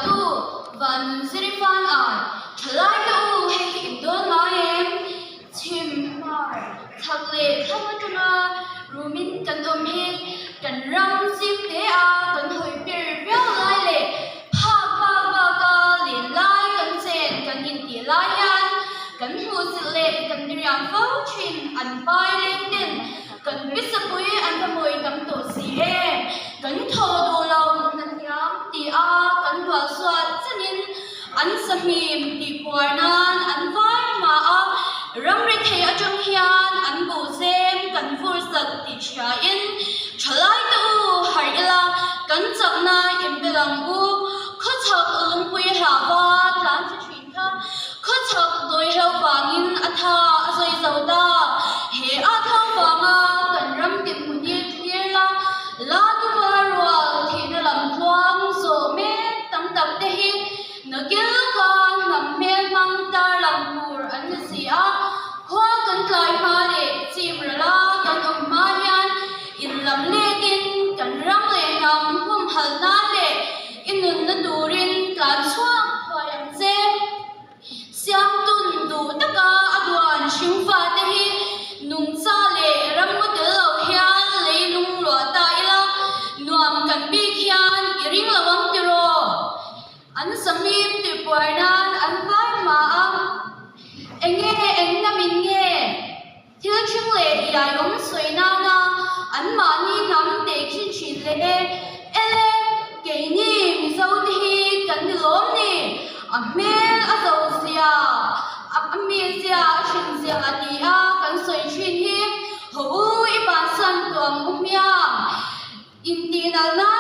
tu van zirifan ai chalai tu hei indon ma em chim mar thagle thamatuna rumin kan om hit kan ram zip te a kan hoi pir bel lai le pa pa pa ka lin lai kan chen kan in ti lai yan kan hu sil le kan riam fo chin an pai len den kan bisapui an pamoi kam to si em kan tho do lo nan yam ti a kan wa swat chanin an samim ti puarnan an vai ma a ram ri the atang hian an bu sem kan fur sak ti cha in chalai tu har ila kan chakna in belang u khochak lung pui ha wa tlan chi thin tha khochak doi hlo wangin atha azoi zauda he a tha wanga kan ram ti munil thir la tu warwa thina lam thuang zo me tam tam te hi nagil ka ngam me mang tar lam pur an si a khwa kan tlai ma le chim la kan om ma hian in lam le kin kan rang le nam hum hal na le inun na durin kan chuang khwayam che siam tun du taka adwan shingfa te hi nung cha le ram mo tel lo hian le lung lo ta ila nuam kan bi khian iring lawang ti ro an samim ti puarnan an vai ma a enge eng na min nge thil thing le ya yom soi na na an ma ni nam te khin chin le ele ke ni mi zo ti hi kan ni lom ni a mel a zo sia a mel sia chin sia ati a kan soi chin hi ho i ban san tuam umya in ti na na